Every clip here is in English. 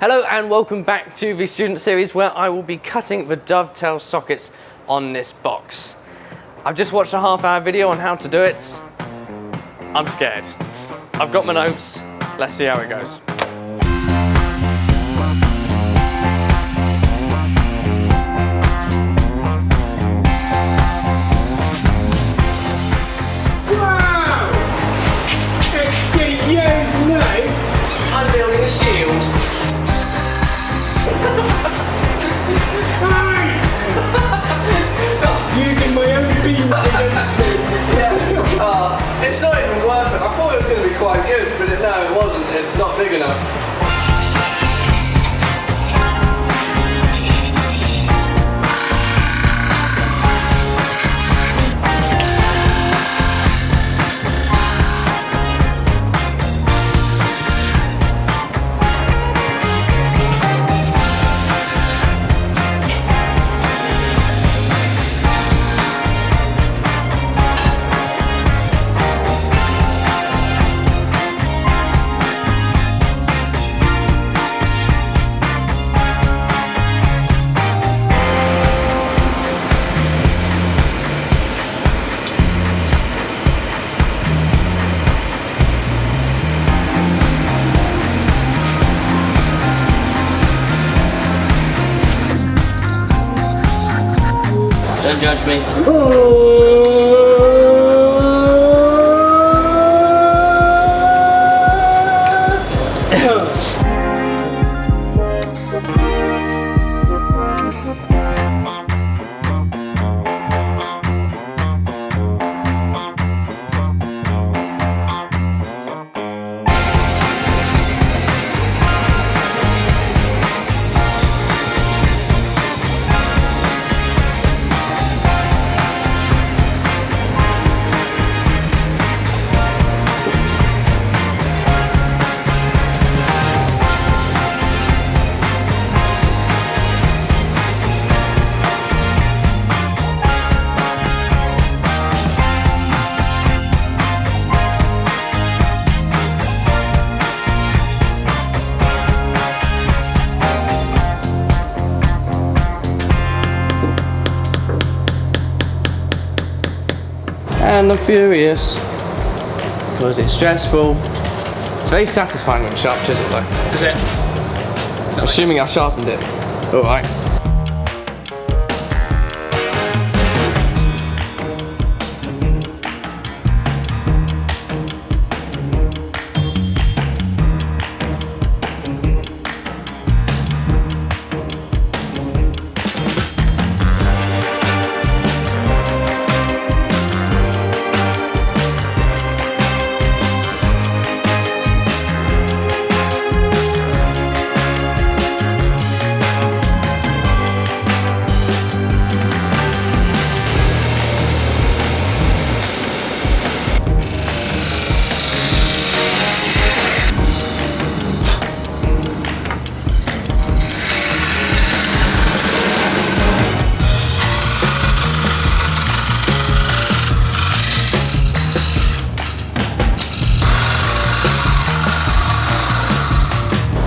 Hello and welcome back to the student series where I will be cutting the dovetail sockets on this box. I've just watched a half-hour video on how to do it. I'm scared. I've got my notes. Let's see how it goes. Wow! Excuse me! I'm building a shield. Using my own beams against me. Yeah. It's not even worth it. I thought it was going to be quite good, but no, it wasn't. It's not big enough. Don't judge me. And I'm furious because it's stressful. It's very satisfying with a sharp chisel though. Is it? Assuming I've sharpened it. Alright.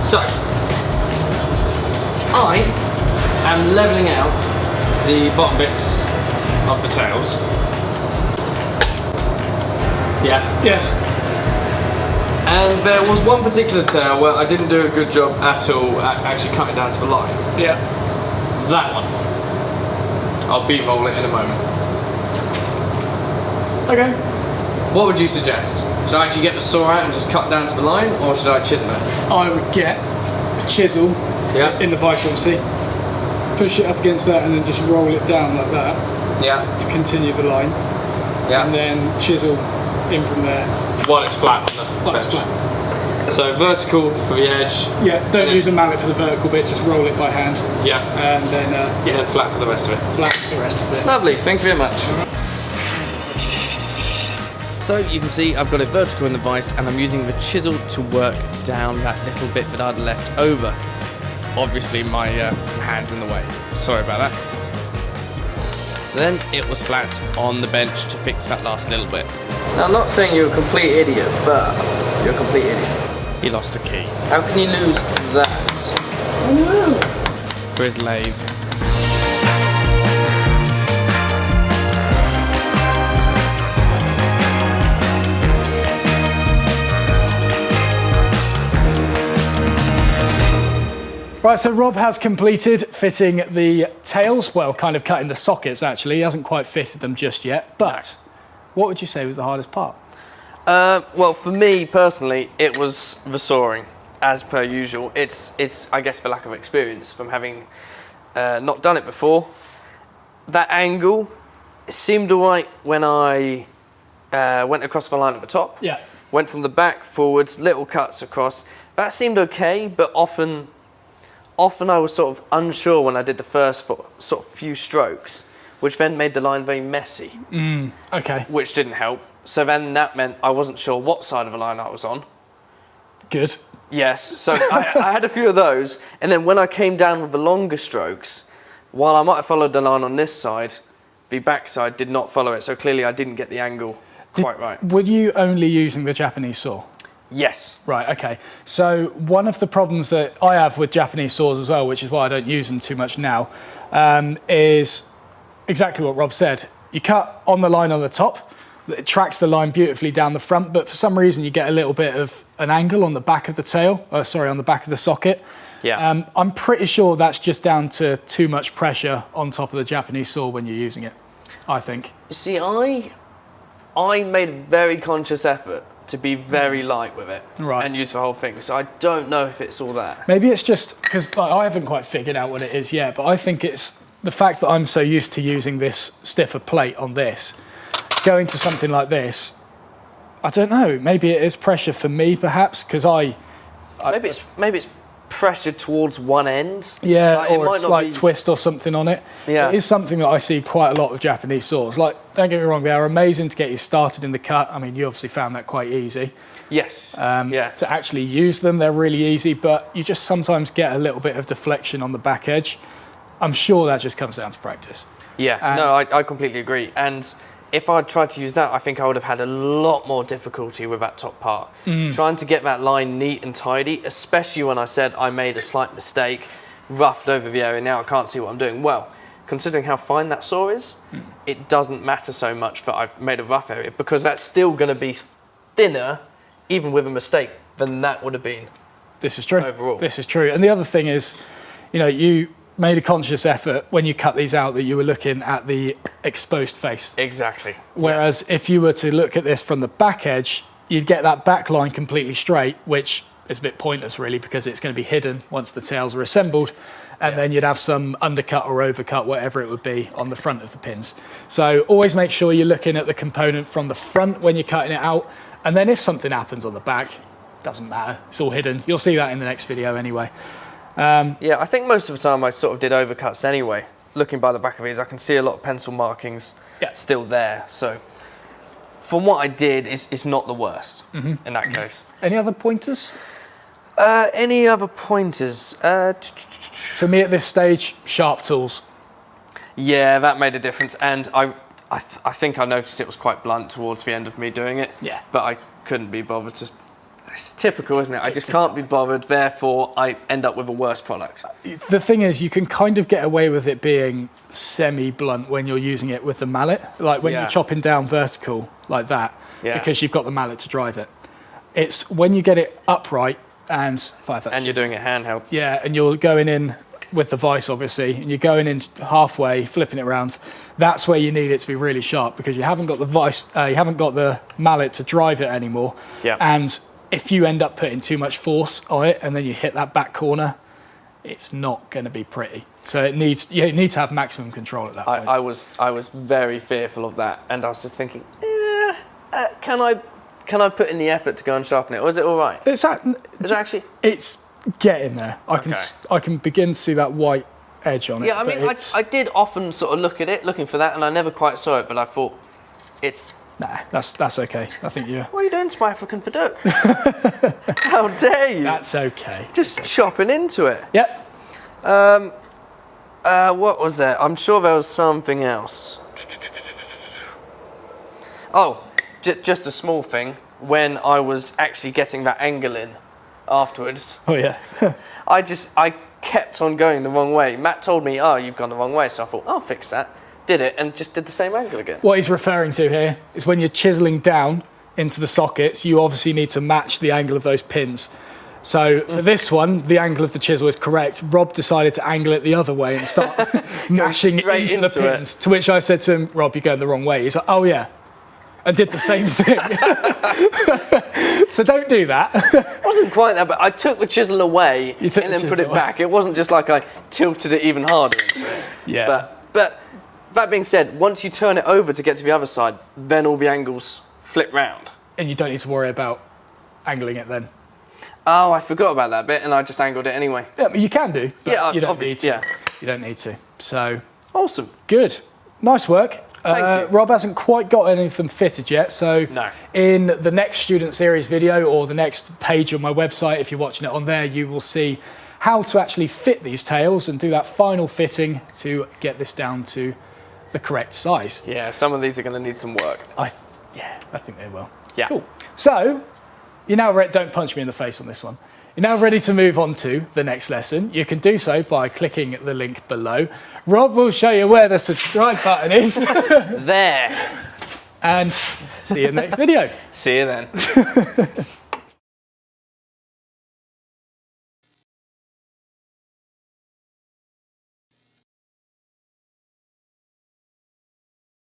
So, I am levelling out the bottom bits of the tails. Yeah. Yes. And there was one particular tail where I didn't do a good job at all at actually cutting down to the line. Yeah. That one. I'll b-roll it in a moment. Okay. What would you suggest? Should I actually get the saw out and just cut down to the line, or should I chisel it? I would get a chisel in the vice obviously, push it up against that and then just roll it down like that to continue the line. And then chisel in from there. While it's flat on the While it's bench. flat. So vertical for the edge. Yeah, don't use a mallet for the vertical bit, just roll it by hand. Yeah. And then then flat for the rest of it. flat for the rest of it. Lovely, thank you very much. So you can see I've got it vertical in the vise and I'm using the chisel to work down that little bit that I'd left over. Obviously my hand's in the way, sorry about that. Then it was flat on the bench to fix that last little bit. Now I'm not saying you're a complete idiot, but you're a complete idiot. He lost a key. How can you lose that? for his lathe. Right, so Rob has completed fitting the tails, well, kind of cutting the sockets actually. He hasn't quite fitted them just yet, but what would you say was the hardest part? Well, for me personally, it was the sawing, as per usual. It's I guess for lack of experience from having not done it before. That angle seemed alright when I went across the line at the top. Yeah. Went from the back forwards, little cuts across. That seemed okay, but often I was sort of unsure when I did the first sort of few strokes, which then made the line very messy. Okay. Which didn't help. So then that meant I wasn't sure what side of the line I was on. Good. Yes, so I had a few of those, and then when I came down with the longer strokes, while I might have followed the line on this side, the back side did not follow it, so clearly I didn't get the angle quite right. Were you only using the Japanese saw? Yes. Right, okay. So one of the problems that I have with Japanese saws as well, which is why I don't use them too much now, is exactly what Rob said. You cut on the line on the top, it tracks the line beautifully down the front, but for some reason you get a little bit of an angle on the back of the tail, on the back of the socket. Yeah. I'm pretty sure that's just down to too much pressure on top of the Japanese saw when you're using it, I think. See, I made a very conscious effort to be very light with it and use the whole thing, so I don't know if it's all that. Maybe it's just because I haven't quite figured out what it is yet, but I think it's the fact that I'm so used to using this stiffer plate on this, going to something like this, I don't know, maybe it is pressure for me perhaps, because maybe it's pressure towards one end. Yeah, like, or it's like twist or something on it. Yeah. It is something that I see quite a lot with Japanese saws. Like, don't get me wrong, they are amazing to get you started in the cut. I mean, you obviously found that quite easy. Yes. To actually use them, they're really easy, but you just sometimes get a little bit of deflection on the back edge. I'm sure that just comes down to practice. Yeah, no, I completely agree. And if I'd tried to use that, I think I would have had a lot more difficulty with that top part. Trying to get that line neat and tidy, especially when I said I made a slight mistake, roughed over the area, now I can't see what I'm doing. Well, considering how fine that saw is, it doesn't matter so much that I've made a rough area, because that's still going to be thinner, even with a mistake, than that would have been. This is true. Overall. This is true. And the other thing is, you made a conscious effort when you cut these out that you were looking at the exposed face. Exactly. Whereas if you were to look at this from the back edge, you'd get that back line completely straight, which is a bit pointless really, because it's going to be hidden once the tails are assembled, and then you'd have some undercut or overcut, whatever it would be, on the front of the pins. So always make sure you're looking at the component from the front when you're cutting it out, and then if something happens on the back, doesn't matter, it's all hidden. You'll see that in the next video anyway. Yeah, I think most of the time I sort of did overcuts anyway. Looking by the back of these, I can see a lot of pencil markings still there. So from what I did, it's not the worst in that case. Any other pointers? Any other pointers? For me at this stage, sharp tools. Yeah, that made a difference. And I think I noticed it was quite blunt towards the end of me doing it. Yeah. But I couldn't be bothered to... It's typical, isn't it? I just can't be bothered, therefore I end up with a worse product. The thing is, you can kind of get away with it being semi-blunt when you're using it with the mallet. Like when you're chopping down vertical like that, because you've got the mallet to drive it. It's when you get it upright and... And you're doing it handheld. Yeah, and you're going in with the vise, obviously, and you're going in halfway, flipping it around. That's where you need it to be really sharp, because you haven't got the vise, you haven't got the mallet to drive it anymore. Yeah. And if you end up putting too much force on it and then you hit that back corner, it's not going to be pretty. So you need to have maximum control at that point. I was very fearful of that, and I was just thinking, can I put in the effort to go and sharpen it, or is it all right? It's getting there. I can begin to see that white edge on it. Yeah, I mean, I did often sort of look at it, looking for that, and I never quite saw it, but I thought, nah, that's okay. I think you... What are you doing to my African Paduk? How dare you? That's okay. Just chopping into it. Yep. What was there? I'm sure there was something else. Oh, just a small thing. When I was actually getting that angle in afterwards. Oh yeah. I kept on going the wrong way. Matt told me, oh, you've gone the wrong way. So I thought, I'll fix that. Did it and just did the same angle again. What he's referring to here is when you're chiseling down into the sockets, you obviously need to match the angle of those pins. So for this one, the angle of the chisel is correct. Rob decided to angle it the other way and start mashing into the pins. To which I said to him, Rob, you're going the wrong way. He's like, oh yeah. And did the same thing. So don't do that. It wasn't quite that, but I took the chisel away and then put it back. It wasn't just like I tilted it even harder into it. Yeah. But that being said, once you turn it over to get to the other side, then all the angles flip round. And you don't need to worry about angling it then. Oh, I forgot about that bit and I just angled it anyway. Yeah, you can do, but yeah, you don't need to. Yeah. You don't need to. So awesome. Good. Nice work. Thank you. Rob hasn't quite got any of them fitted yet, so no. In the next student series video or the next page on my website, if you're watching it on there, you will see how to actually fit these tails and do that final fitting to get this down to the correct size. Yeah, some of these are going to need some work. I think they will. Yeah. Cool. So, you're now ready. Don't punch me in the face on this one. You're now ready to move on to the next lesson. You can do so by clicking the link below. Rob will show you where the subscribe button is. There. And see you in the next video. See you then.